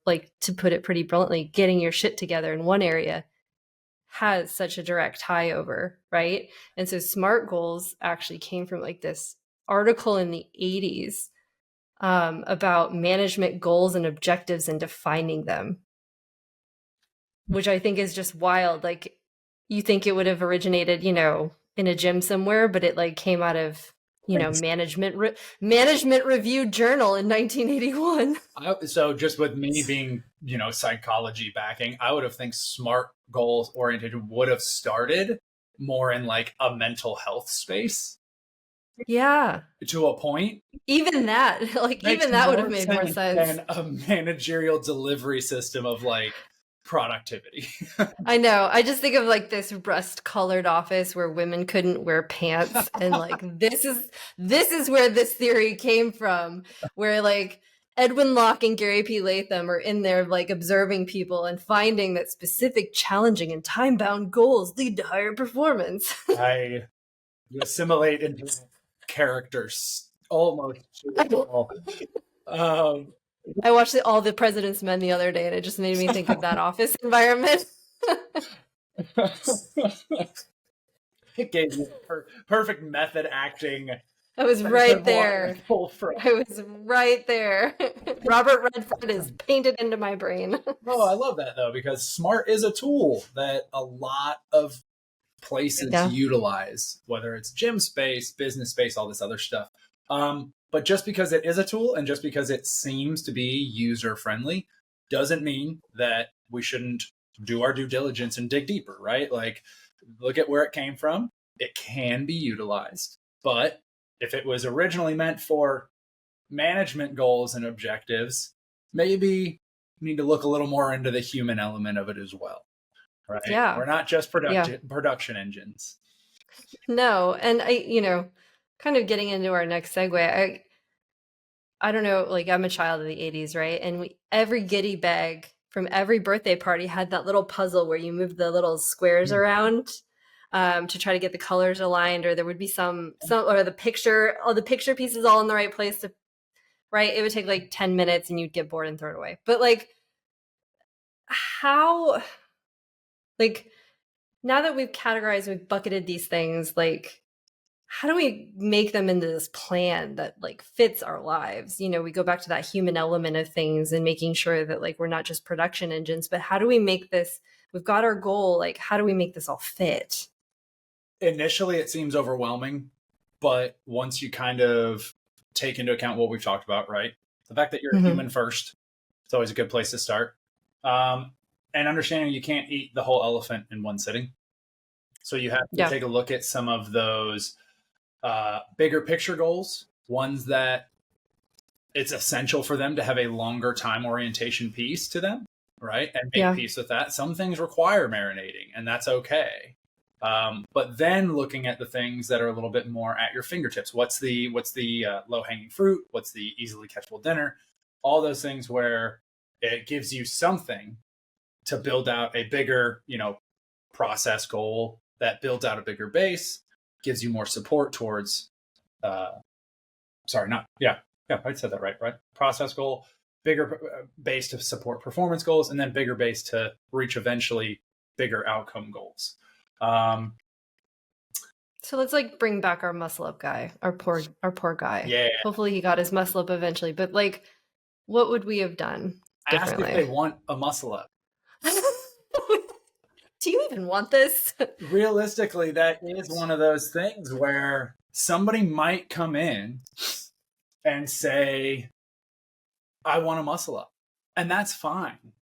like, to put it pretty bluntly, getting your shit together in one area has such a direct tie over, right? And so SMART goals actually came from like this article in the 80s about management goals and objectives and defining them, which I think is just wild. Like, you think it would have originated, in a gym somewhere, but it like came out of, management review journal in 1981. So just with me being, psychology backing, I would have think SMART goals oriented would have started more in like a mental health space. Yeah. To a point. Even that would have made more sense than a managerial delivery system of like productivity. I know. I just think of like this rust-colored office where women couldn't wear pants, and like this is where this theory came from, where like Edwin Locke and Gary P. Latham are in there like observing people and finding that specific, challenging, and time-bound goals lead to higher performance. You assimilate into characters almost. I watched All the President's Men the other day, and it just made me think of that office environment. It gave you perfect method acting. I was right there. Robert Redford is painted into my brain. Oh, I love that though, because SMART is a tool that a lot of places utilize, whether it's gym space, business space, all this other stuff. But just because it is a tool and just because it seems to be user friendly doesn't mean that we shouldn't do our due diligence and dig deeper, right? Like, look at where it came from. It can be utilized. But if it was originally meant for management goals and objectives, maybe we need to look a little more into the human element of it as well, right? Yeah. We're not just production engines. No. And kind of getting into our next segue, I don't know, like I'm a child of the 80s, right? And every goodie bag from every birthday party had that little puzzle where you move the little squares around to try to get the colors aligned, or there would be some or the picture pieces all in the right place right? It would take like 10 minutes and you'd get bored and throw it away. But like, how, like, now that we've categorized, we've bucketed these things, like, how do we make them into this plan that like fits our lives? We go back to that human element of things and making sure that like we're not just production engines, but how do we make this, we've got our goal, like how do we make this all fit? Initially it seems overwhelming, but once you kind of take into account what we've talked about, right? The fact that you're a human first, it's always a good place to start. And understanding you can't eat the whole elephant in one sitting. So you have to take a look at some of those bigger picture goals, ones that it's essential for them to have a longer time orientation piece to them, right? And make peace with that. Some things require marinating, and that's okay. But then looking at the things that are a little bit more at your fingertips. What's the low hanging fruit? What's the easily catchable dinner? All those things where it gives you something to build out a bigger, process goal that builds out a bigger base, gives you more support towards, I said that right? Process goal, bigger base to support performance goals, and then bigger base to reach eventually bigger outcome goals. So let's like bring back our muscle up guy, our poor guy. Yeah. Hopefully he got his muscle up eventually, but like, what would we have done differently? Ask if they want a muscle up. Do you even want this? Realistically, that is one of those things where somebody might come in and say, I want a muscle up. And that's fine.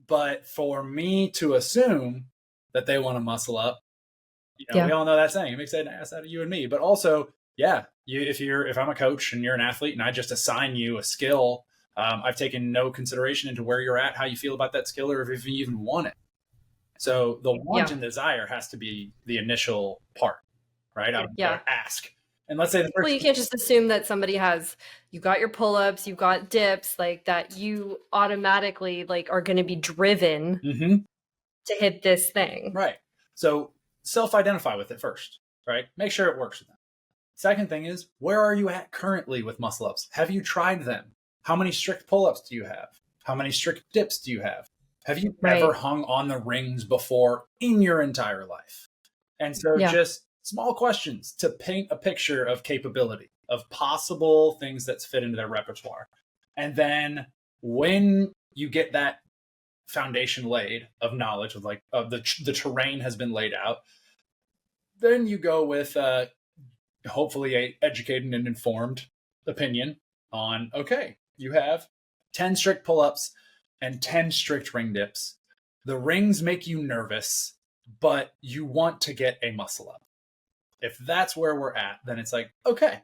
But for me to assume that they want to muscle up. We all know that saying, it makes an ass out of you and me. But also, if I'm a coach and you're an athlete and I just assign you a skill, I've taken no consideration into where you're at, how you feel about that skill, or if you even want it. So the want and desire has to be the initial part, right? Ask. And let's say you can't just assume that somebody you've got your pull-ups, you've got dips, like that you automatically like are going to be driven to hit this thing. Right. So self-identify with it first, right? Make sure it works with them. Second thing is, where are you at currently with muscle ups? Have you tried them? How many strict pull-ups do you have? How many strict dips do you have? Have you ever hung on the rings before in your entire life? And so just small questions to paint a picture of capability, of possible things that fit into their repertoire. And then when you get that foundation laid of knowledge of the terrain has been laid out, then you go with hopefully a educated and informed opinion on, okay, you have 10 strict pull-ups and 10 strict ring dips. The rings make you nervous, but you want to get a muscle up. If that's where we're at, then it's like, okay,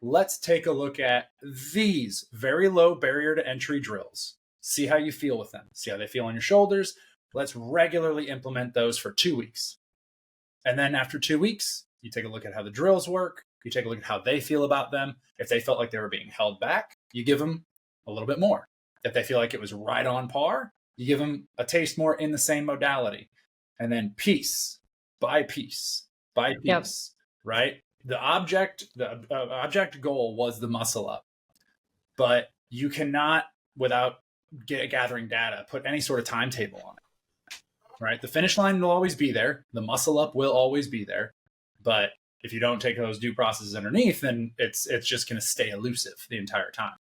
let's take a look at these very low barrier to entry drills. See how you feel with them. See how they feel on your shoulders. Let's regularly implement those for 2 weeks. And then after 2 weeks, you take a look at how the drills work. You take a look at how they feel about them. If they felt like they were being held back, you give them a little bit more. If they feel like it was right on par, you give them a taste more in the same modality. And then piece by piece by piece, right? The object goal was the muscle up. But you cannot, without gathering data, put any sort of timetable on it, right? The finish line will always be there. The muscle up will always be there. But if you don't take those due processes underneath, then it's just going to stay elusive the entire time.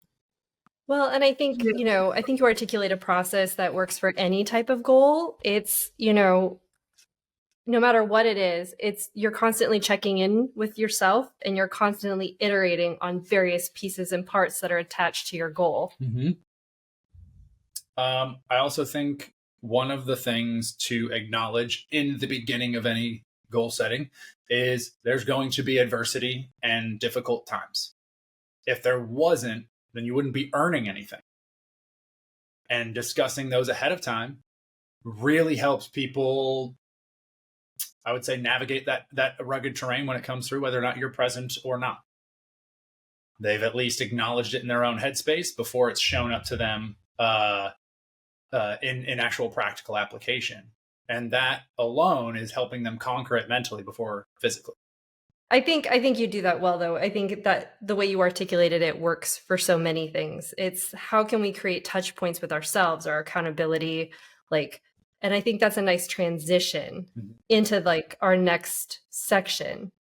Well, and I think, I think you articulate a process that works for any type of goal. It's, no matter what it is, you're constantly checking in with yourself and you're constantly iterating on various pieces and parts that are attached to your goal. I also think one of the things to acknowledge in the beginning of any goal setting is there's going to be adversity and difficult times. If there wasn't, then you wouldn't be earning anything. And discussing those ahead of time really helps people, I would say, navigate that rugged terrain when it comes through, whether or not you're present or not. They've at least acknowledged it in their own headspace before it's shown up to them in actual practical application. And that alone is helping them conquer it mentally before physically. I think you do that well, though. I think that the way you articulated it works for so many things. It's how can we create touch points with ourselves, our accountability, and I think that's a nice transition into our next section,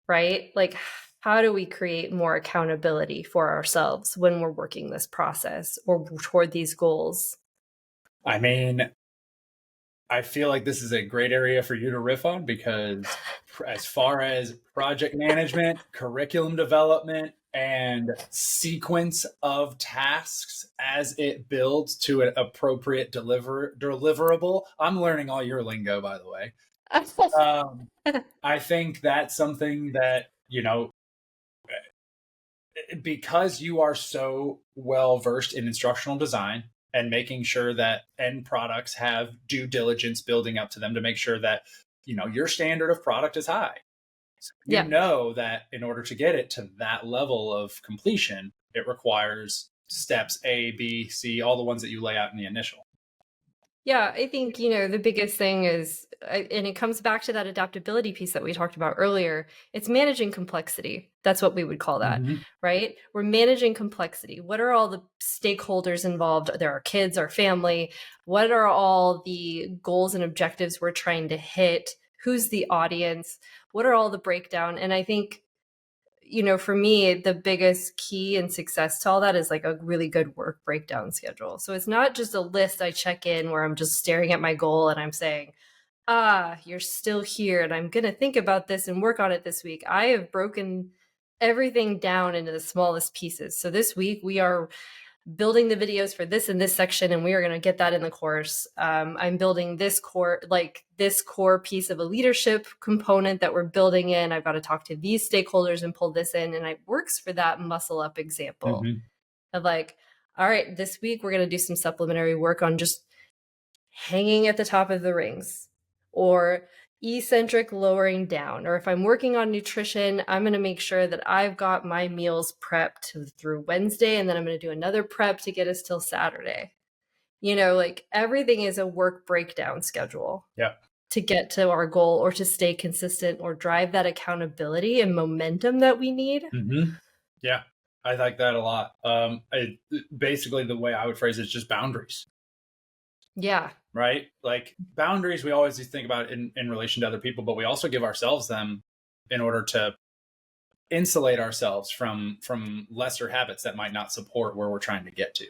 right? How do we create more accountability for ourselves when we're working this process or toward these goals? I mean, I feel like this is a great area for you to riff on, because as far as project management, curriculum development, and sequence of tasks as it builds to an appropriate deliverable, I'm learning all your lingo, by the way. I think that's something that, because you are so well versed in instructional design and making sure that end products have due diligence building up to them to make sure that, your standard of product is high. So you know that in order to get it to that level of completion, it requires steps A, B, C, all the ones that you lay out in the initial. Yeah, I think, the biggest thing is, and it comes back to that adaptability piece that we talked about earlier, it's managing complexity. That's what we would call that, right? We're managing complexity. What are all the stakeholders involved? There are kids, our family. What are all the goals and objectives we're trying to hit? Who's the audience? What are all the breakdown? And I think, for me, the biggest key and success to all that is a really good work breakdown schedule. So it's not just a list I check in where I'm just staring at my goal and I'm saying, you're still here and I'm going to think about this and work on it this week. I have broken everything down into the smallest pieces. So this week we are building the videos for this and this section, and we are going to get that in the course. I'm building this core piece of a leadership component that we're building in. I've got to talk to these stakeholders and pull this in. And it works for that muscle up example of like, all right, this week we're going to do some supplementary work on just hanging at the top of the rings, or eccentric lowering down. Or if I'm working on nutrition, I'm going to make sure that I've got my meals prepped through Wednesday, and then I'm going to do another prep to get us till Saturday. Like everything is a work breakdown schedule to get to our goal, or to stay consistent, or drive that accountability and momentum that we need. Yeah, I like that a lot. Basically, the way I would phrase it is just boundaries. Yeah. Right? Like boundaries, we always think about in relation to other people, but we also give ourselves them in order to insulate ourselves from lesser habits that might not support where we're trying to get to.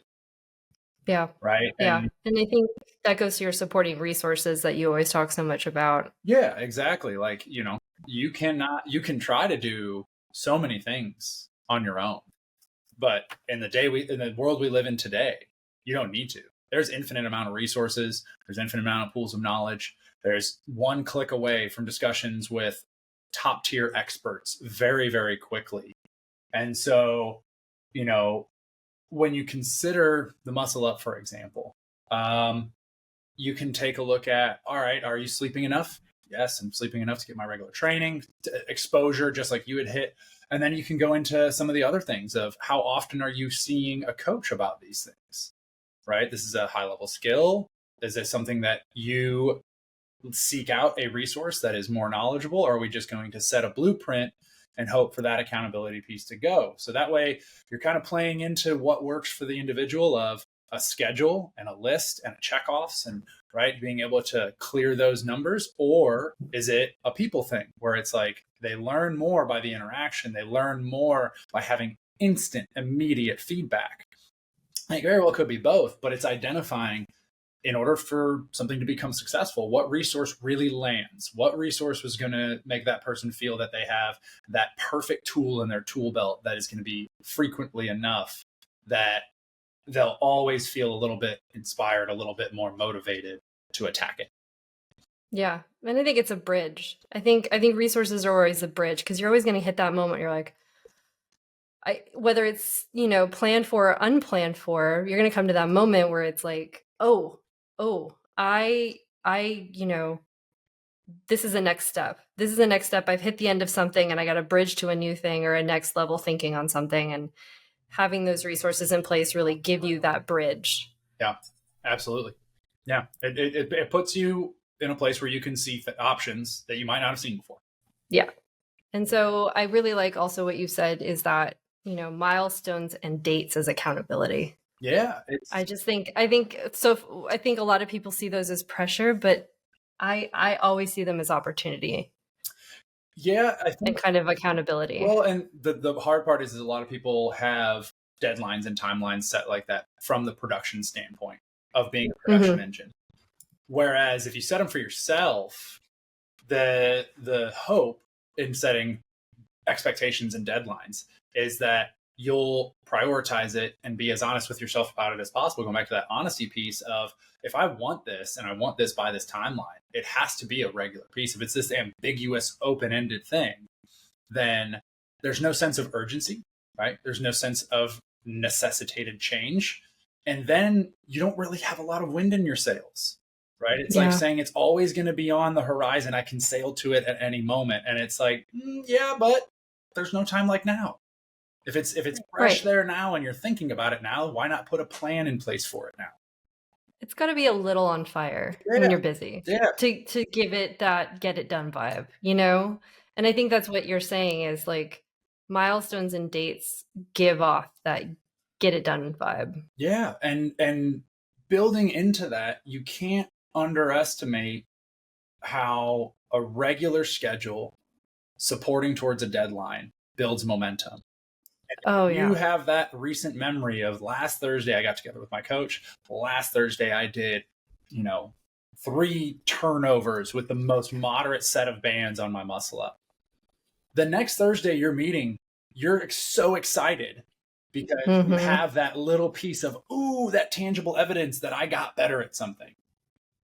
Yeah. Right. Yeah. And I think that goes to your supporting resources that you always talk so much about. Yeah, exactly. Like, you can try to do so many things on your own, but in the world we live in today, you don't need to. There's infinite amount of resources. There's infinite amount of pools of knowledge. There's one click away from discussions with top tier experts very, very quickly. And so, when you consider the muscle up, for example, you can take a look at, all right, are you sleeping enough? Yes, I'm sleeping enough to get my regular training, exposure, just like you had hit. And then you can go into some of the other things of how often are you seeing a coach about these things? Right? This is a high level skill. Is it something that you seek out a resource that is more knowledgeable? Or are we just going to set a blueprint and hope for that accountability piece to go? So that way you're kind of playing into what works for the individual of a schedule and a list and a checkoffs, and right, being able to clear those numbers. Or is it a people thing where it's like they learn more by the interaction, they learn more by having instant, immediate feedback? It very well could be both, but it's identifying, in order for something to become successful, what resource really lands, what resource was going to make that person feel that they have that perfect tool in their tool belt that is going to be frequently enough that they'll always feel a little bit inspired, a little bit more motivated to attack it. Yeah. And I think it's a bridge. I think resources are always a bridge, because you're always going to hit that moment. You're like, whether it's, planned for or unplanned for, you're going to come to that moment where it's like, I, this is a next step. This is the next step. I've hit the end of something and I got a bridge to a new thing or a next level thinking on something. And having those resources in place really give you that bridge. Yeah, absolutely. Yeah. It puts you in a place where you can see options that you might not have seen before. Yeah. And so I really like also what you said is that, milestones and dates as accountability. Yeah. I think a lot of people see those as pressure, but I always see them as opportunity. Yeah. I think, and kind of accountability. Well, and the hard part is a lot of people have deadlines and timelines set like that from the production standpoint of being a production engine. Whereas if you set them for yourself, the hope in setting expectations and deadlines is that you'll prioritize it and be as honest with yourself about it as possible. Going back to that honesty piece of, if I want this and I want this by this timeline, it has to be a regular piece. If it's this ambiguous, open-ended thing, then there's no sense of urgency, right? There's no sense of necessitated change. And then you don't really have a lot of wind in your sails, right? It's like saying it's always going to be on the horizon. I can sail to it at any moment. And it's like, yeah, but there's no time like now. If it's fresh there now and you're thinking about it now, why not put a plan in place for it now? It's got to be a little on fire when you're busy to give it that get it done vibe, And I think that's what you're saying is like milestones and dates give off that get it done vibe. Yeah. And building into that, you can't underestimate how a regular schedule supporting towards a deadline builds momentum. You have that recent memory of last Thursday, I got together with my coach. Last Thursday, I did, 3 turnovers with the most moderate set of bands on my muscle up. The next Thursday you're meeting, you're so excited because you have that little piece of, ooh, that tangible evidence that I got better at something.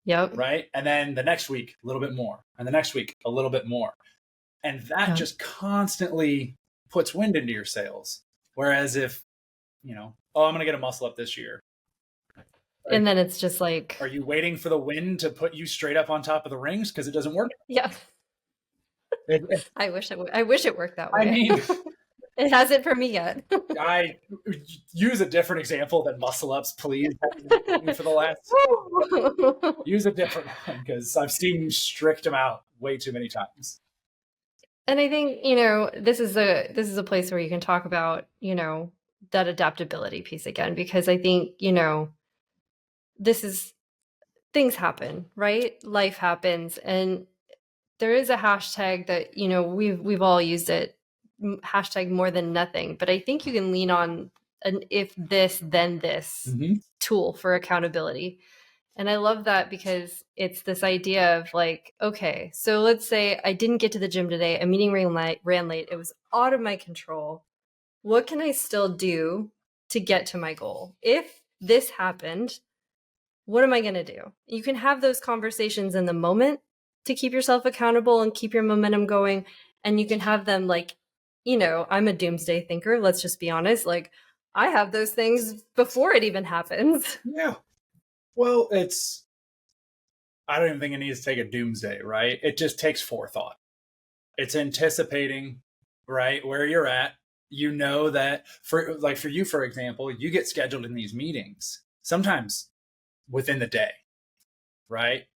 Yep. Right. And then the next week, a little bit more. And the next week, a little bit more. And that just constantly puts wind into your sails. Whereas if, you know, oh, I'm going to get a muscle up this year. And then it's just like, are you waiting for the wind to put you straight up on top of the rings? Because it doesn't work. Yeah. I wish it worked that way. I mean, it hasn't for me yet. I use a different example than muscle ups, please. For the last, use a different one, because I've seen you strict them out way too many times. And I think, you know, this is a place where you can talk about, you know, that adaptability piece again, because I think, you know, things happen, right? Life happens, and there is a hashtag that, you know, we've all used it, hashtag more than nothing, but I think you can lean on an if this then this tool for accountability. And I love that, because it's this idea of like, okay, so let's say I didn't get to the gym today, a meeting ran late, it was out of my control. What can I still do to get to my goal? If this happened, what am I going to do? You can have those conversations in the moment to keep yourself accountable and keep your momentum going. And you can have them like, you know, I'm a doomsday thinker. Let's just be honest. Like, I have those things before it even happens. Yeah. Well, I don't even think it needs to take a doomsday, right? It just takes forethought. It's anticipating, right, where you're at. You know that for you, for example, you get scheduled in these meetings sometimes within the day, right?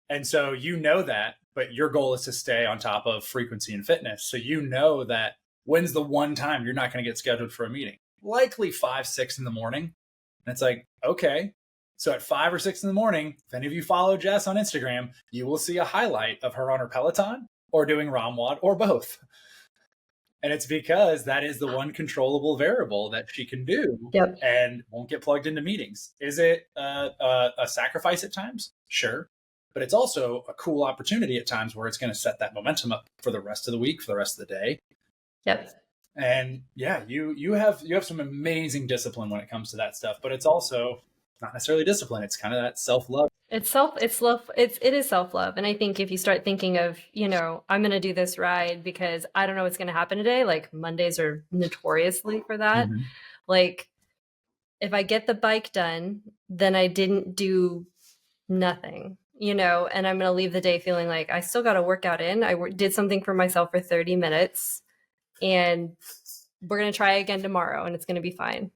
And so you know that, but your goal is to stay on top of frequency and fitness. So you know that when's the one time you're not going to get scheduled for a meeting? Likely 5, 6 in the morning. And it's like, okay. So at 5 or 6 in the morning, if any of you follow Jess on Instagram, you will see a highlight of her on her Peloton or doing ROMWAD or both. And it's because that is the one controllable variable that she can do and won't get plugged into meetings. Is it a sacrifice at times? Sure. But it's also a cool opportunity at times where it's going to set that momentum up for the rest of the week, for the rest of the day. Yep. And yeah, you have some amazing discipline when it comes to that stuff, but it's also not necessarily discipline. It's kind of that self-love. It is self-love. And I think if you start thinking of, you know, I'm going to do this ride because I don't know what's going to happen today. Like Mondays are notoriously for that. Like if I get the bike done, then I didn't do nothing, you know, and I'm going to leave the day feeling like I still got a workout in. I did something for myself for 30 minutes and we're going to try again tomorrow and it's going to be fine.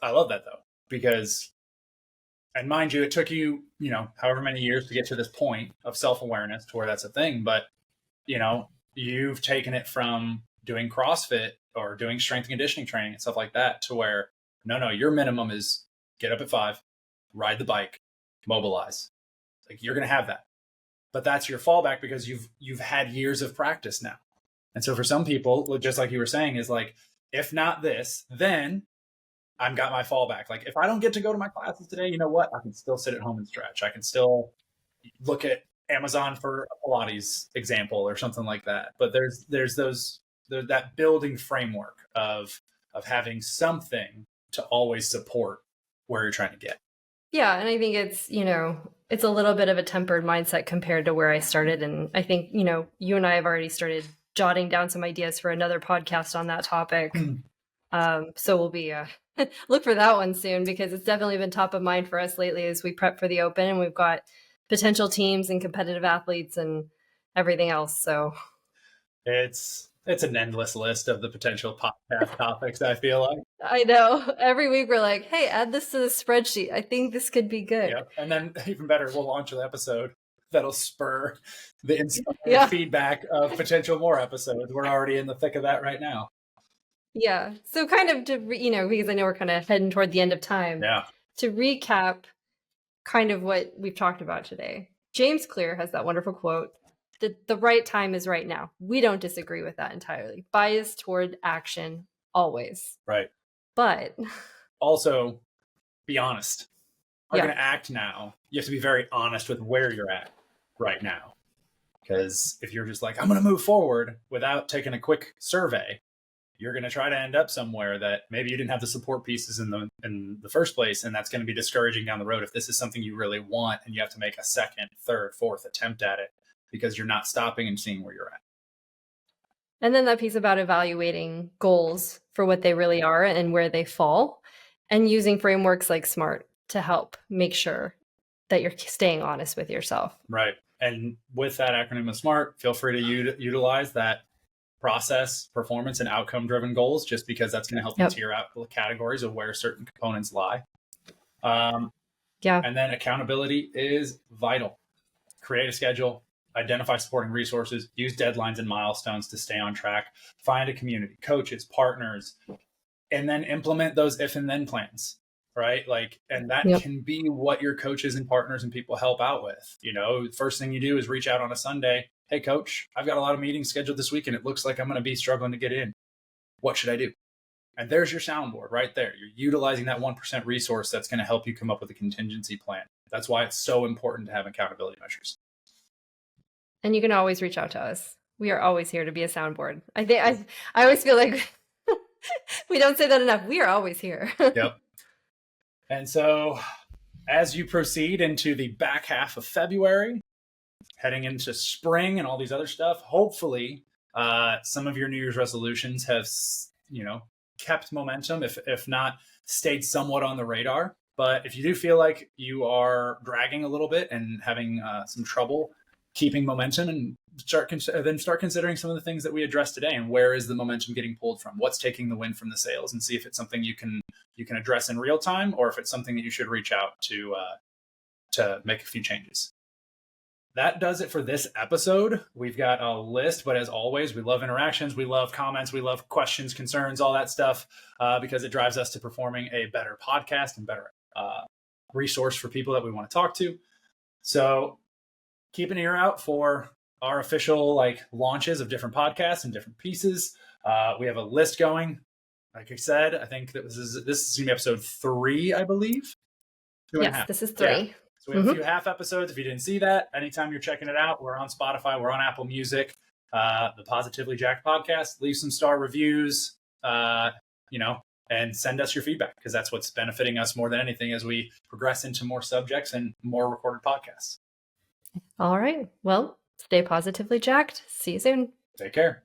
I love that though, because, and mind you, it took you, you know, however many years to get to this point of self-awareness to where that's a thing. But, you know, you've taken it from doing CrossFit or doing strength and conditioning training and stuff like that to where, no, your minimum is get up at 5, ride the bike, mobilize. Like you're going to have that. But that's your fallback because you've had years of practice now. And so for some people, just like you were saying, is like, if not this, then I've got my fallback. Like if I don't get to go to my classes today, you know what? I can still sit at home and stretch. I can still look at Amazon for a Pilates example or something like that. But there's that building framework of having something to always support where you're trying to get. Yeah. And I think it's, you know, it's a little bit of a tempered mindset compared to where I started. And I think, you know, you and I have already started jotting down some ideas for another podcast on that topic. So we'll be look for that one soon because it's definitely been top of mind for us lately as we prep for the Open and we've got potential teams and competitive athletes and everything else. So it's an endless list of the potential podcast topics, I feel like. I know. Every week we're like, hey, add this to the spreadsheet. I think this could be good. Yeah. And then even better, we'll launch an episode that'll spur the inspired feedback of potential more episodes. We're already in the thick of that right now. Yeah. So kind of to, you know, because I know we're kind of heading toward the end of time. Yeah. To recap kind of what we've talked about today. James Clear has that wonderful quote. The right time is right now. We don't disagree with that entirely. Bias toward action, always. Right. But also, be honest. You're going to act now. You have to be very honest with where you're at right now. Because if you're just like, I'm going to move forward without taking a quick survey, you're going to try to end up somewhere that maybe you didn't have the support pieces in the first place. And that's going to be discouraging down the road if this is something you really want and you have to make a second, third, fourth attempt at it because you're not stopping and seeing where you're at. And then that piece about evaluating goals for what they really are and where they fall, and using frameworks like SMART to help make sure that you're staying honest with yourself. Right. And with that acronym of SMART, feel free to utilize that process, performance, and outcome-driven goals, just because that's going to help you tier out the categories of where certain components lie. And then accountability is vital. Create a schedule, identify supporting resources, use deadlines and milestones to stay on track, find a community, coaches, partners, and then implement those if and then plans, right? Like, and that can be what your coaches and partners and people help out with. You know, first thing you do is reach out on a Sunday. Hey, coach, I've got a lot of meetings scheduled this week and it looks like I'm going to be struggling to get in. What should I do? And there's your soundboard right there. You're utilizing that 1% resource that's going to help you come up with a contingency plan. That's why it's so important to have accountability measures. And you can always reach out to us. We are always here to be a soundboard. I always feel like we don't say that enough. We are always here. Yep. And so as you proceed into the back half of February, heading into spring and all these other stuff, hopefully some of your New Year's resolutions have, kept momentum, if not stayed somewhat on the radar. But if you do feel like you are dragging a little bit and having some trouble keeping momentum, and start considering some of the things that we addressed today, and where is the momentum getting pulled from? What's taking the wind from the sails, and see if it's something you can address in real time, or if it's something that you should reach out to make a few changes. That does it for this episode. We've got a list, but as always, we love interactions, we love comments, we love questions, concerns, all that stuff, because it drives us to performing a better podcast and better resource for people that we want to talk to. So keep an ear out for our official launches of different podcasts and different pieces. We have a list going. Like I said, I think that this is going to be episode 3, I believe. Yes, this is 3. Yeah. So we have a few half episodes. If you didn't see that, anytime you're checking it out, we're on Spotify, we're on Apple Music, the Positively Jacked podcast. Leave some star reviews, and send us your feedback, because that's what's benefiting us more than anything as we progress into more subjects and more recorded podcasts. All right. Well, stay positively jacked. See you soon. Take care.